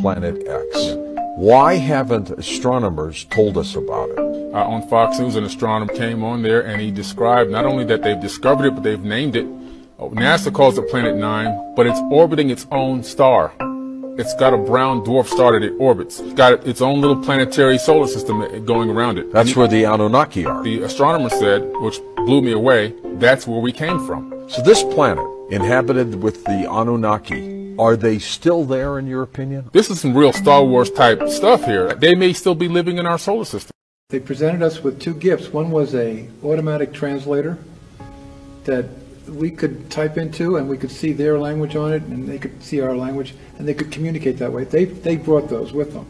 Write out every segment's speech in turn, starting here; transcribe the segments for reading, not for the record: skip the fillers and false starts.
Planet X. Why haven't astronomers told us about it? On Fox News, an astronomer came on there and he described not only that they've discovered it, but they've named it. NASA calls it Planet 9, but it's orbiting its own star. It's got a brown dwarf star that it orbits. It's got its own little planetary solar system going around it. That's where the Anunnaki are. The astronomer said, which blew me away, that's where we came from. So this planet, inhabited with the Anunnaki, are they still there in your opinion? This is some real Star Wars type stuff here. They may still be living in our solar system. They presented us with two gifts. One was an automatic translator that we could type into, and we could see their language on it, and they could see our language, and they could communicate that way. They brought those with them.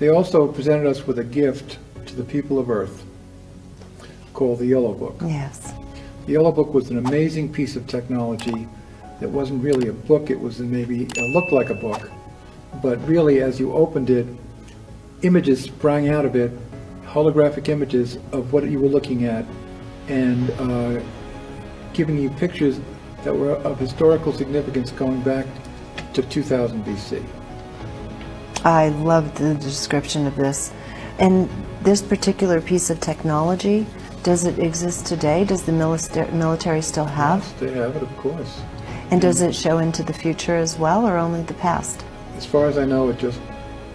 They also presented us with a gift to the people of Earth called the Yellow Book. Yes. The Yellow Book was an amazing piece of technology that wasn't really a book. It was maybe, it looked like a book, but really as you opened it, images sprang out of it, holographic images of what you were looking at, and giving you pictures that were of historical significance going back to 2000 BC. I loved the description of this. And this particular piece of technology, does it exist today? Does the military still have? Yes, they have it, of course. And does it show into the future as well, or only the past? As far as I know, it just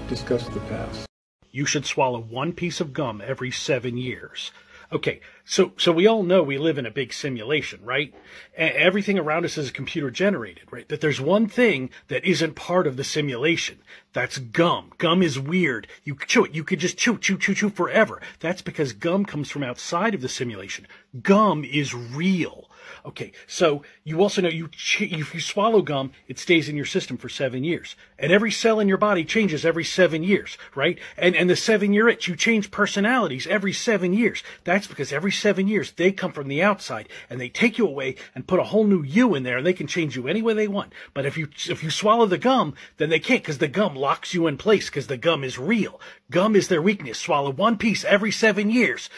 discussed the past. You should swallow one piece of gum every 7 years. Okay, so we all know we live in a big simulation, right? Everything around us is computer generated, right? That there's one thing that isn't part of the simulation. That's gum. Gum is weird. You chew it. You could just chew forever. That's because gum comes from outside of the simulation. Gum is real. Okay, so you also know if you swallow gum, it stays in your system for 7 years. And every cell in your body changes every 7 years, right? And the 7-year itch, you change personalities every 7 years. That's because every 7 years, they come from the outside, and they take you away and put a whole new you in there, and they can change you any way they want. But if you swallow the gum, then they can't, because the gum locks you in place, because the gum is real. Gum is their weakness. Swallow one piece every 7 years.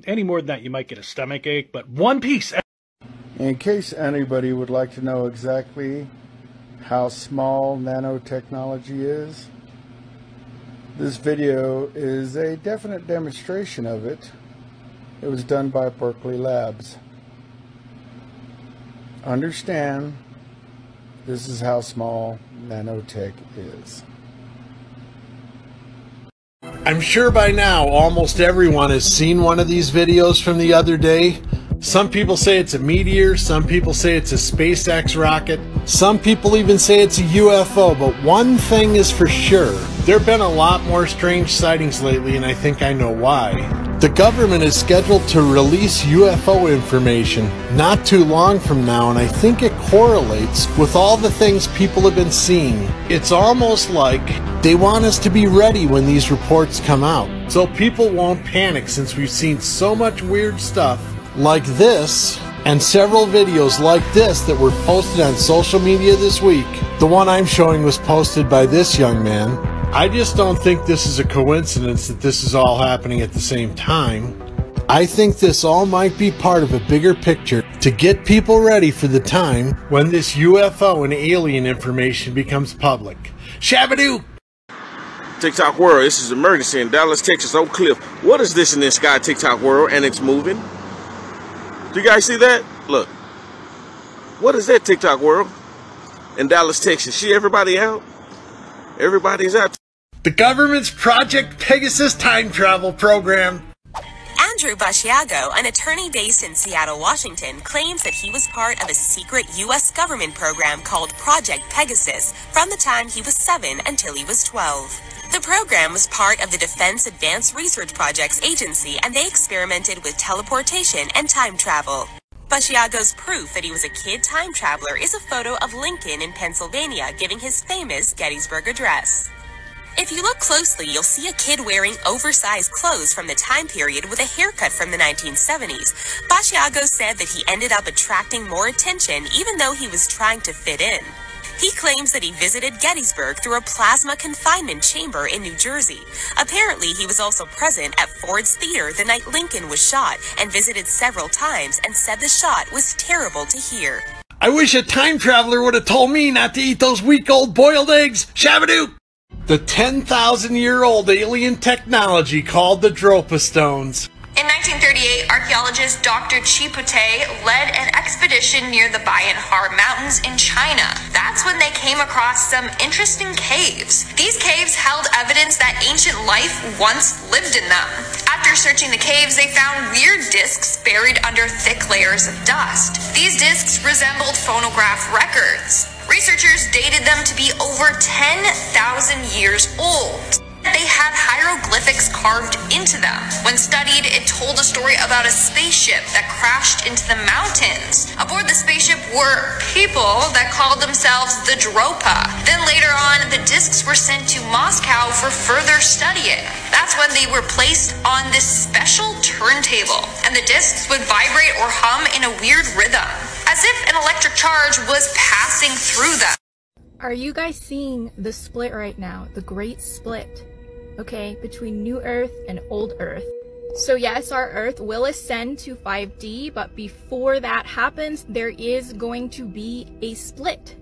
Any more than that, you might get a stomach ache, but one piece. In case anybody would like to know exactly how small nanotechnology is, this video is a definite demonstration of it. It was done by Berkeley Labs. Understand, this is how small nanotech is. I'm sure by now almost everyone has seen one of these videos from the other day. Some people say it's a meteor, some people say it's a SpaceX rocket, some people even say it's a UFO, but one thing is for sure, there have been a lot more strange sightings lately, and I think I know why. The government is scheduled to release UFO information not too long from now, and I think it correlates with all the things people have been seeing. It's almost like they want us to be ready when these reports come out, so people won't panic, since we've seen so much weird stuff like this, and several videos like this that were posted on social media this week. The one I'm showing was posted by this young man. I just don't think this is a coincidence that this is all happening at the same time. I think this all might be part of a bigger picture to get people ready for the time when this UFO and alien information becomes public. Shabadoo! TikTok world, this is emergency in Dallas, Texas, Oak Cliff. What is this in this sky, TikTok world, and it's moving? Do you guys see that? Look. What is that, TikTok world? In Dallas, Texas. See everybody out? Everybody's out. The government's Project Pegasus time travel program. Andrew Basiago, an attorney based in Seattle, Washington, claims that he was part of a secret U.S. government program called Project Pegasus from the time he was 7 until he was 12. The program was part of the Defense Advanced Research Projects Agency, and they experimented with teleportation and time travel. Basiago's proof that he was a kid time traveler is a photo of Lincoln in Pennsylvania giving his famous Gettysburg Address. If you look closely, you'll see a kid wearing oversized clothes from the time period with a haircut from the 1970s. Basiago said that he ended up attracting more attention even though he was trying to fit in. He claims that he visited Gettysburg through a plasma confinement chamber in New Jersey. Apparently, he was also present at Ford's Theater the night Lincoln was shot and visited several times and said the shot was terrible to hear. I wish a time traveler would have told me not to eat those week-old boiled eggs. Shabadoo! The 10,000-year-old alien technology called the Dropa Stones. In 1938, archaeologist Dr. Chipote led an expedition near the Bayan Har Mountains in China. That's when they came across some interesting caves. These caves held evidence that ancient life once lived in them. After searching the caves, they found weird discs buried under thick layers of dust. These discs resembled phonograph records. Researchers dated them to be over 10,000 years old. They had hieroglyphics carved into them. When studied, it told a story about a spaceship that crashed into the mountains. Aboard the spaceship were people that called themselves the Dropa. Then later on, the discs were sent to Moscow for further studying. That's when they were placed on this special turntable, and the discs would vibrate or hum in a weird rhythm, as if an electric charge was passing through them. Are you guys seeing the split right now? The great split, okay, between New Earth and Old Earth. So yes, our Earth will ascend to 5D, but before that happens, there is going to be a split.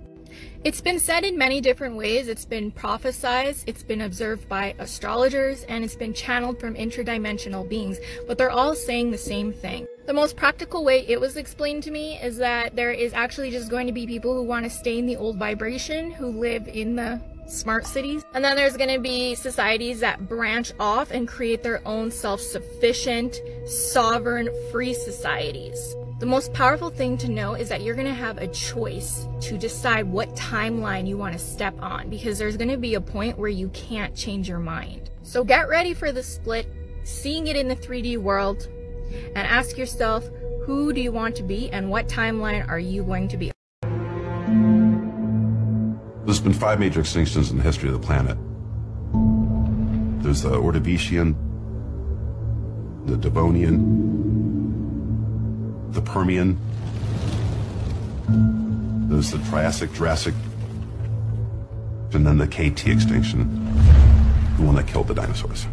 It's been said in many different ways. It's been prophesized, it's been observed by astrologers, and it's been channeled from interdimensional beings, but they're all saying the same thing. The most practical way it was explained to me is that there is actually just going to be people who want to stay in the old vibration, who live in the smart cities. And then there's going to be societies that branch off and create their own self-sufficient, sovereign, free societies. The most powerful thing to know is that you're going to have a choice to decide what timeline you want to step on, because there's going to be a point where you can't change your mind. So get ready for the split, seeing it in the 3D world, and ask yourself, who do you want to be and what timeline are you going to be? There's been 5 major extinctions in the history of the planet. There's the Ordovician, the Devonian, the Permian, there's the Triassic, Jurassic, and then the KT extinction, the one that killed the dinosaurs.